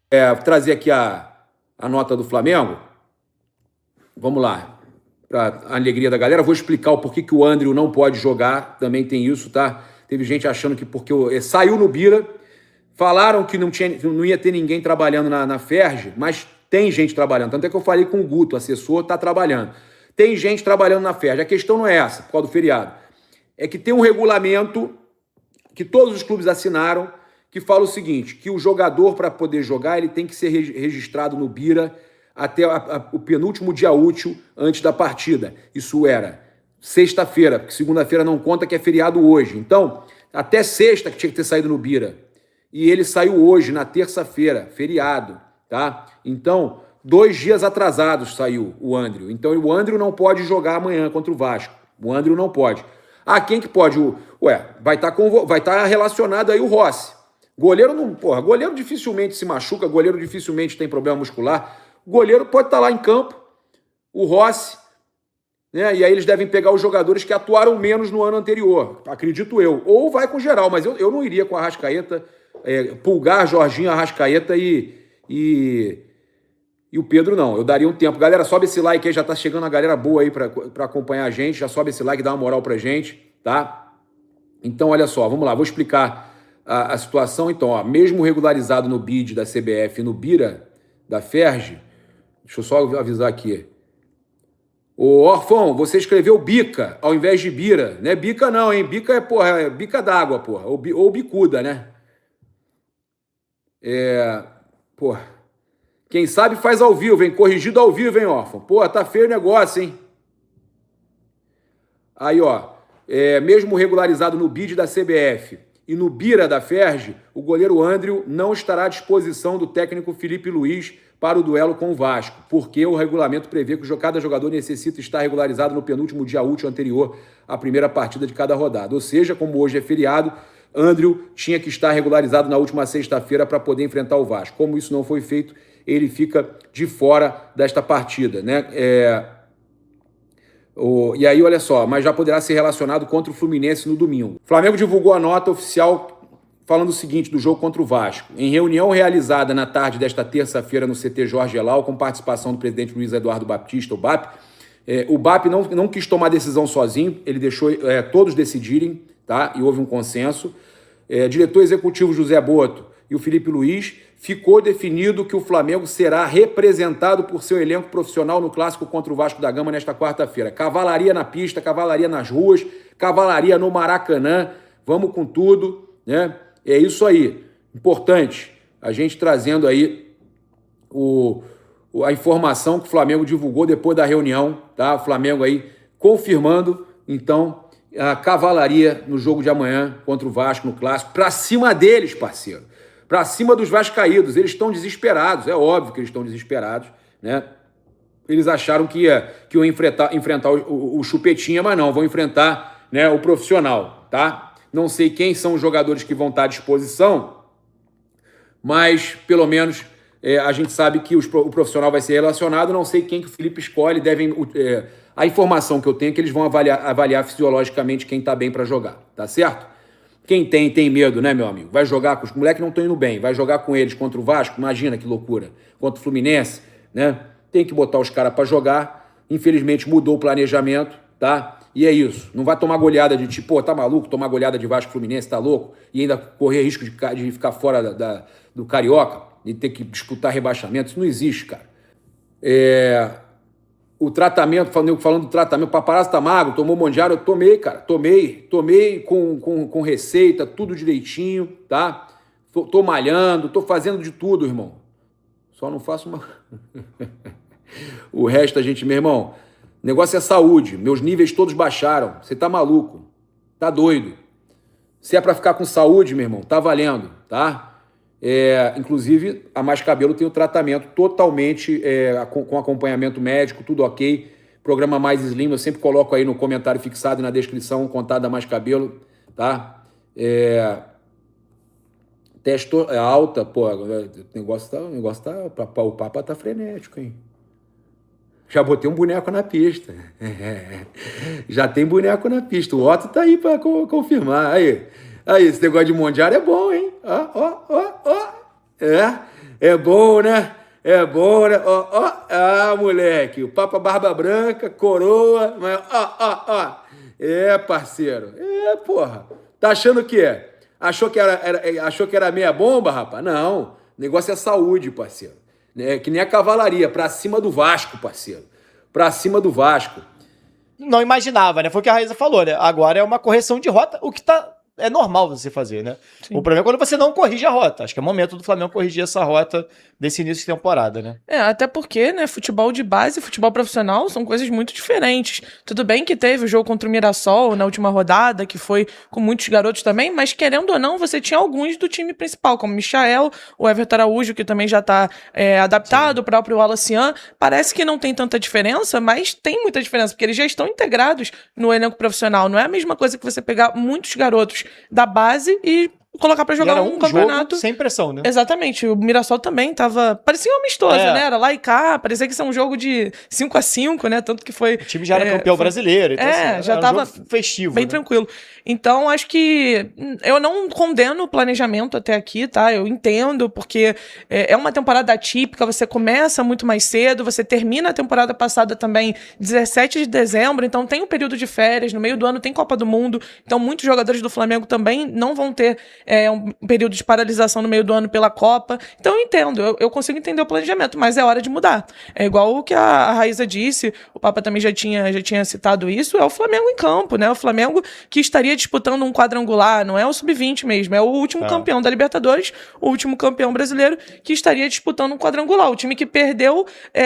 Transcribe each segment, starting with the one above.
Vou trazer aqui a nota do Flamengo. Vamos lá. Para a alegria da galera, vou explicar o porquê que o André não pode jogar. Também tem isso, tá? Teve gente achando que porque saiu no Bira, falaram que não ia ter ninguém trabalhando na Ferge, mas tem gente trabalhando. Tanto é que eu falei com o Guto, o assessor, tá trabalhando. Tem gente trabalhando na Ferge. A questão não é essa, por causa do feriado. É que tem um regulamento que todos os clubes assinaram, que fala o seguinte, que o jogador, para poder jogar, ele tem que ser registrado no Bira até o penúltimo dia útil antes da partida. Isso era sexta-feira, porque segunda-feira não conta, que é feriado hoje. Então, até sexta que tinha que ter saído no Bira. E ele saiu hoje, na terça-feira, feriado, tá? Então, 2 dias atrasados saiu o André. Então, o André não pode jogar amanhã contra o Vasco. O André não pode. Quem que pode? Vai estar relacionado aí o Rossi. Goleiro não, goleiro dificilmente se machuca, goleiro dificilmente tem problema muscular. Goleiro pode estar lá em campo, o Rossi, né? E aí eles devem pegar os jogadores que atuaram menos no ano anterior, acredito eu. Ou vai com geral, mas eu não iria com a Arrascaeta, Pulgar, Jorginho, Arrascaeta e o Pedro não. Eu daria um tempo. Galera, sobe esse like aí, já tá chegando a galera boa aí para acompanhar a gente. Já sobe esse like, dá uma moral pra gente, tá? Então, olha só, vamos lá, vou explicar a situação. Então, mesmo regularizado no BID da CBF e no Bira da Ferge, deixa eu só avisar aqui. Ô, Orfão, você escreveu bica ao invés de bira. Não é bica não, hein? Bica é bica d'água, porra. Ou bicuda, né? Quem sabe faz ao vivo, hein? Corrigido ao vivo, hein, Orfão? Pô, tá feio o negócio, hein? Aí, mesmo regularizado no BID da CBF e no Bira da Ferge, o goleiro André não estará à disposição do técnico Felipe Luiz para o duelo com o Vasco, porque o regulamento prevê que cada jogador necessita estar regularizado no penúltimo dia útil anterior à primeira partida de cada rodada. Ou seja, como hoje é feriado, André tinha que estar regularizado na última sexta-feira para poder enfrentar o Vasco. Como isso não foi feito, ele fica de fora desta partida, né? E aí, olha só, mas já poderá ser relacionado contra o Fluminense no domingo. O Flamengo divulgou a nota oficial falando o seguinte do jogo contra o Vasco. Em reunião realizada na tarde desta terça-feira no CT Jorge Elal, com participação do presidente Luiz Eduardo Baptista, o BAP, o BAP não quis tomar decisão sozinho, ele deixou todos decidirem, tá? E houve um consenso. Diretor executivo José Boto e o Felipe Luiz, ficou definido que o Flamengo será representado por seu elenco profissional no clássico contra o Vasco da Gama nesta quarta-feira. Cavalaria na pista, cavalaria nas ruas, cavalaria no Maracanã, vamos com tudo, né? É isso aí, importante, a gente trazendo aí a informação que o Flamengo divulgou depois da reunião, tá? O Flamengo aí confirmando, então, a cavalaria no jogo de amanhã contra o Vasco no clássico, pra cima deles, parceiro. Para cima dos vascaídos, eles estão desesperados, é óbvio que eles estão desesperados, né? Eles acharam que iam enfrentar o Chupetinha, mas não, vão enfrentar, né, o profissional, tá? Não sei quem são os jogadores que vão estar à disposição, mas pelo menos a gente sabe que o profissional vai ser relacionado, não sei quem que o Felipe escolhe, a informação que eu tenho é que eles vão avaliar fisiologicamente quem está bem para jogar, tá certo? Quem tem medo, né, meu amigo? Vai jogar com os moleques que não estão indo bem, vai jogar com eles contra o Vasco, imagina que loucura, contra o Fluminense, né? Tem que botar os caras para jogar, infelizmente mudou o planejamento, tá? E é isso, não vai tomar goleada de tipo, tá maluco, tomar goleada de Vasco Fluminense, tá louco? E ainda correr risco de ficar fora do Carioca e ter que disputar rebaixamento, isso não existe, cara. O tratamento, falando do tratamento, o paparazzo tá magro, tomou Mondial, eu tomei, cara, tomei com receita, tudo direitinho, tá? Tô malhando, tô fazendo de tudo, irmão. Só não faço uma... O resto, meu irmão, o negócio é saúde, meus níveis todos baixaram, você tá maluco, tá doido. Se é pra ficar com saúde, meu irmão, tá valendo, tá? Inclusive, a Mais Cabelo tem o tratamento totalmente com acompanhamento médico, tudo ok. Programa Mais Slim, eu sempre coloco aí no comentário fixado e na descrição o contato da Mais Cabelo, tá? Testo alta, pô, o negócio tá, o papo tá frenético, hein? Já botei um boneco na pista. Já tem boneco na pista. O Otto tá aí pra confirmar. Aí, esse negócio de Mundial é bom, hein? Ó. É bom, né? É bom, né? Ó, ó, moleque, o Papa Barba Branca, coroa, mas ó. É, parceiro. É, porra. Tá achando o quê? Achou que era meia bomba, rapaz? Não. O negócio é saúde, parceiro. É que nem a cavalaria, pra cima do Vasco, parceiro. Pra cima do Vasco. Não imaginava, né? Foi o que a Raíssa falou, né? Agora é uma correção de rota, o que é normal você fazer, né? Sim. O problema é quando você não corrige a rota. Acho que é o momento do Flamengo corrigir essa rota desse início de temporada, né? Até porque, né, futebol de base e futebol profissional são coisas muito diferentes. Tudo bem que teve o jogo contra o Mirassol na última rodada, que foi com muitos garotos também, mas querendo ou não, você tinha alguns do time principal, como o Michael, o Everton Araújo, que também já tá adaptado, Sim. O próprio Wallacian. Parece que não tem tanta diferença, mas tem muita diferença, porque eles já estão integrados no elenco profissional. Não é a mesma coisa que você pegar muitos garotos da base e colocar pra jogar um campeonato. Jogo sem pressão, né? Exatamente. O Mirassol também tava. Parecia um amistoso, né? Era lá e cá, parecia que isso é um jogo de 5-5, né? Tanto que foi. O time já era campeão brasileiro, então assim, já tava um jogo festivo. Bem tranquilo. Então, acho que eu não condeno o planejamento até aqui, tá? Eu entendo, porque é uma temporada atípica, você começa muito mais cedo, você termina a temporada passada também 17 de dezembro, então tem um período de férias, no meio do ano tem Copa do Mundo, então muitos jogadores do Flamengo também não vão ter um período de paralisação no meio do ano pela Copa. Então eu entendo, eu consigo entender o planejamento, mas é hora de mudar. É igual o que a Raíssa disse, o Papa também já tinha citado isso, é o Flamengo em campo, né? O Flamengo que estaria disputando um quadrangular, não é o sub-20 mesmo, é o último campeão da Libertadores, o último campeão brasileiro que estaria disputando um quadrangular. O time que perdeu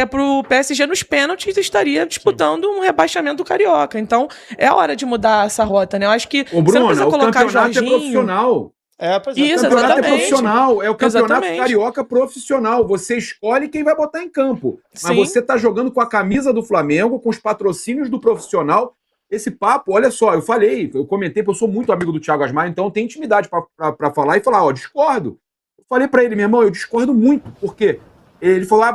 pro PSG nos pênaltis estaria disputando um rebaixamento do Carioca. Então é a hora de mudar essa rota, né? Eu acho que Bruno, você não precisa colocar Jorginho... é profissional. Isso, o campeonato é profissional, é o campeonato exatamente. Carioca profissional. Você escolhe quem vai botar em campo. Mas Sim. você tá jogando com a camisa do Flamengo, com os patrocínios do profissional. Esse papo, olha só, eu comentei, porque eu sou muito amigo do Thiago Asmar, então eu tenho intimidade pra falar e falar, discordo. Eu falei pra ele, meu irmão, eu discordo muito, porque ele falou,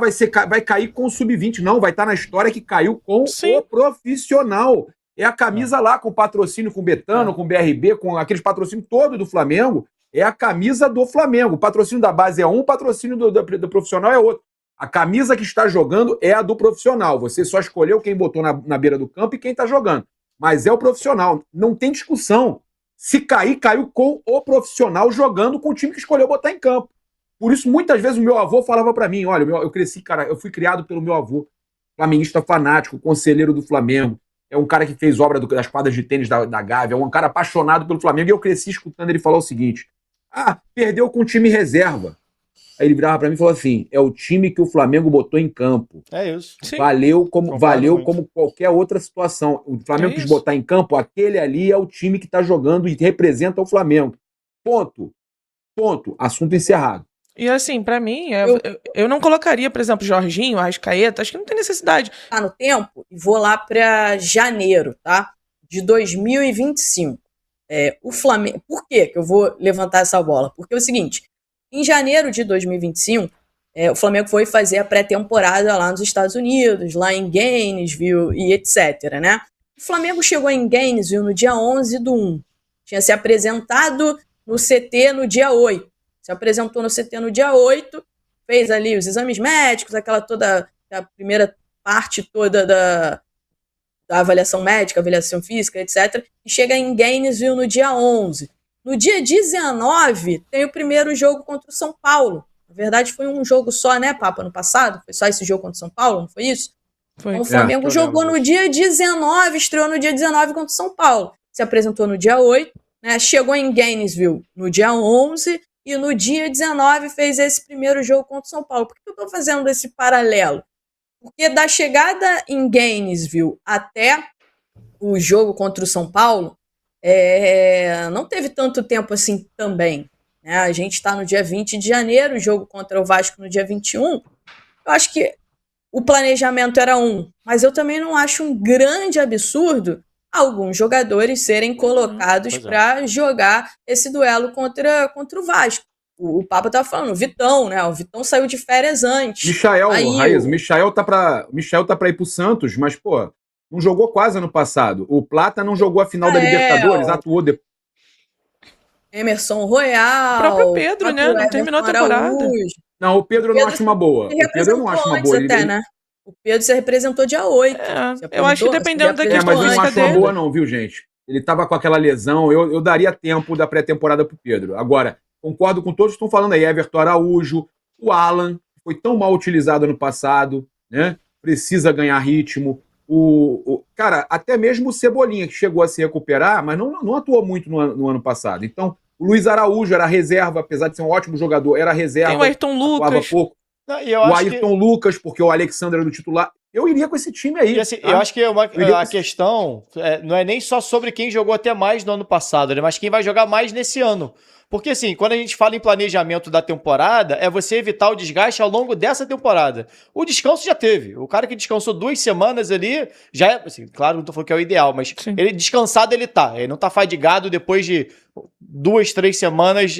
vai cair com o sub-20. Não, vai estar na história que caiu com Sim. o profissional. É a camisa lá, com patrocínio com Betano, com BRB, com aqueles patrocínios todos do Flamengo. É a camisa do Flamengo. O patrocínio da base é um, o patrocínio do profissional é outro. A camisa que está jogando é a do profissional. Você só escolheu quem botou na beira do campo e quem está jogando. Mas é o profissional. Não tem discussão. Se cair, caiu com o profissional jogando com o time que escolheu botar em campo. Por isso, muitas vezes, o meu avô falava para mim, olha, eu cresci, cara, eu fui criado pelo meu avô, flamenguista fanático, conselheiro do Flamengo. É um cara que fez obra das quadras de tênis da Gávea, é um cara apaixonado pelo Flamengo. E eu cresci escutando ele falar o seguinte, perdeu com o time reserva. Aí ele virava pra mim e falou assim, é o time que o Flamengo botou em campo. É isso. Sim. Valeu como qualquer outra situação. O Flamengo quis botar em campo, aquele ali é o time que tá jogando e representa o Flamengo. Ponto. Assunto encerrado. E assim, pra mim, eu não colocaria, por exemplo, Jorginho, Arrascaeta, acho que não tem necessidade. Tá no tempo e vou lá pra janeiro, tá? De 2025. O Flamengo... Por que eu vou levantar essa bola? Porque é o seguinte, em janeiro de 2025, o Flamengo foi fazer a pré-temporada lá nos Estados Unidos, lá em Gainesville e etc, né? O Flamengo chegou em Gainesville no dia 11/1. Tinha se apresentado no CT no dia 8. Se apresentou no CT no dia 8, fez ali os exames médicos, aquela toda, a primeira parte toda da avaliação médica, avaliação física, etc. E chega em Gainesville no dia 11. No dia 19, tem o primeiro jogo contra o São Paulo. Na verdade, foi um jogo só, né, Papa, no passado? Foi só esse jogo contra o São Paulo, não foi isso? Foi. Então, o Flamengo jogou no dia 19, estreou no dia 19 contra o São Paulo. Se apresentou no dia 8, né, chegou em Gainesville no dia 11 e no dia 19 fez esse primeiro jogo contra o São Paulo. Por que eu estou fazendo esse paralelo? Porque da chegada em Gainesville até o jogo contra o São Paulo, não teve tanto tempo assim também. Né? A gente está no dia 20 de janeiro, o jogo contra o Vasco no dia 21. Eu acho que o planejamento era mas eu também não acho um grande absurdo alguns jogadores serem colocados para jogar esse duelo contra o Vasco. O Papa tava falando, o Vitão, né? O Vitão saiu de férias antes. O Michael tá pra ir pro Santos, mas, pô, não jogou quase ano passado. O Plata não jogou a final da Libertadores, atuou depois. Emerson Royal. O próprio Pedro, né? Não terminou a temporada. Não, o Pedro eu não acho uma boa. Ele O Pedro eu não acho uma boa. até, né? O Pedro se representou dia 8. Eu acho que dependendo da questão mas eu não acho uma dele. boa não, viu, gente? Ele tava com aquela lesão, eu daria tempo da pré-temporada pro Pedro. Agora, concordo com todos que estão falando aí, Everton Araújo, o Alan, que foi tão mal utilizado ano passado, né? Precisa ganhar ritmo. Cara, até mesmo o Cebolinha, que chegou a se recuperar, mas não atuou muito no ano passado. Então, o Luiz Araújo era reserva, apesar de ser um ótimo jogador, era reserva. Tem o Ayrton Lucas. Pouco. Não, O Ayrton Lucas, porque o Alexandre era do titular. Eu iria com esse time aí. E assim, eu acho que a questão não é nem só sobre quem jogou até mais no ano passado, né? Mas quem vai jogar mais nesse ano. Porque assim, quando a gente fala em planejamento da temporada, é você evitar o desgaste ao longo dessa temporada. O descanso já teve. O cara que descansou 2 semanas ali, já é, assim, claro, não tô falando que é o ideal, mas ele descansado ele tá. Ele não tá fadigado depois de 2, 3 semanas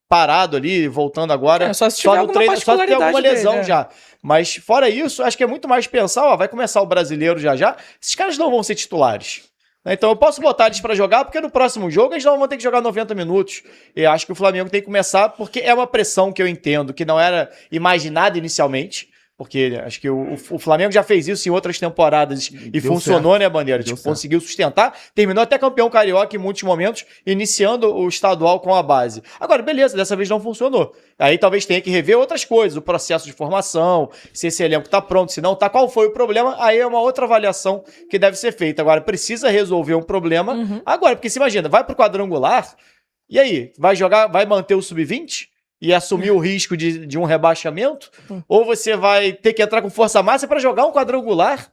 parado ali, voltando agora. Só se tiver alguma só se tem alguma lesão dele, já. Mas fora isso, acho que é muito mais pensar, vai começar o brasileiro já. Esses caras não vão ser titulares. Então eu posso botar eles pra jogar, porque no próximo jogo eles não vão ter que jogar 90 minutos. E acho que o Flamengo tem que começar, porque é uma pressão que eu entendo, que não era imaginada inicialmente. Porque acho que o Flamengo já fez isso em outras temporadas e funcionou, certo, né, Bandeira? Tipo, conseguiu sustentar, terminou até campeão carioca em muitos momentos, iniciando o estadual com a base. Agora, beleza, dessa vez não funcionou. Aí talvez tenha que rever outras coisas, o processo de formação, se esse elenco tá pronto, se não tá, qual foi o problema, aí é uma outra avaliação que deve ser feita. Agora, precisa resolver um problema agora, porque se imagina, vai pro quadrangular, e aí, vai manter o sub-20? E assumir o risco de um rebaixamento, ou você vai ter que entrar com força máxima para jogar um quadrangular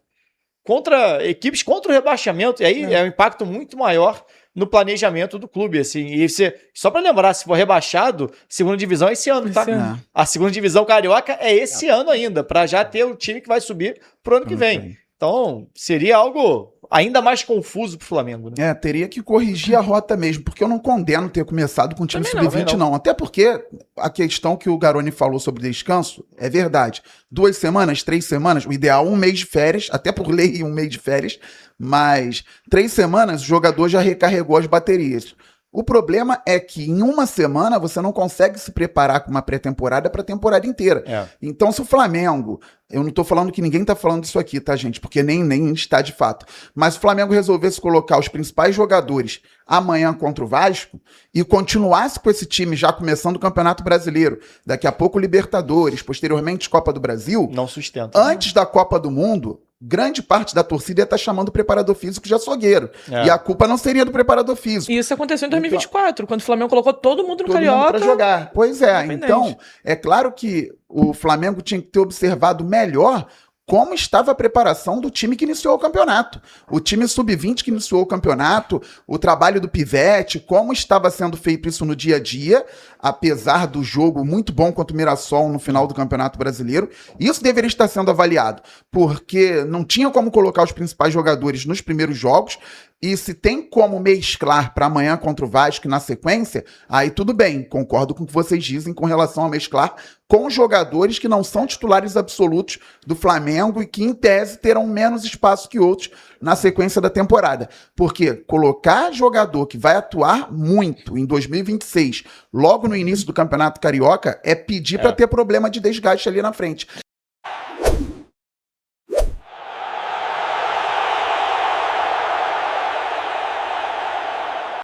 contra equipes contra o rebaixamento, e aí é um impacto muito maior no planejamento do clube, assim. E só para lembrar, se for rebaixado, segunda divisão é esse ano, tá? A segunda divisão carioca é esse ano ainda, para já ter o time que vai subir pro ano que vem. Então, seria algo ainda mais confuso pro Flamengo, né? Teria que corrigir a rota mesmo, porque eu não condeno ter começado com o time sub-20, não. Até porque a questão que o Garoni falou sobre descanso é verdade. 2 semanas, 3 semanas, o ideal 1 mês de férias, até por lei 1 mês de férias, mas 3 semanas o jogador já recarregou as baterias. O problema é que em 1 semana você não consegue se preparar com uma pré-temporada para a temporada inteira. Então, se o Flamengo, eu não estou falando que ninguém está falando isso aqui, tá, gente? Porque nem está de fato. Mas se o Flamengo resolvesse colocar os principais jogadores amanhã contra o Vasco e continuasse com esse time já começando o Campeonato Brasileiro, daqui a pouco Libertadores, posteriormente Copa do Brasil, não sustenta. Antes da Copa do Mundo, grande parte da torcida ia estar chamando o preparador físico de açougueiro. E a culpa não seria do preparador físico. E isso aconteceu em 2024, quando o Flamengo colocou todo mundo no Carioca para jogar. Pois é, então, é claro que o Flamengo tinha que ter observado melhor como estava a preparação do time que iniciou o campeonato. O time sub-20 que iniciou o campeonato, o trabalho do pivete, como estava sendo feito isso no dia a dia, apesar do jogo muito bom contra o Mirassol no final do Campeonato Brasileiro. Isso deveria estar sendo avaliado, porque não tinha como colocar os principais jogadores nos primeiros jogos, e se tem como mesclar para amanhã contra o Vasco na sequência, aí tudo bem, concordo com o que vocês dizem com relação a mesclar com jogadores que não são titulares absolutos do Flamengo e que, em tese, terão menos espaço que outros na sequência da temporada. Porque colocar jogador que vai atuar muito em 2026, logo no início do Campeonato Carioca, é pedir para ter problema de desgaste ali na frente.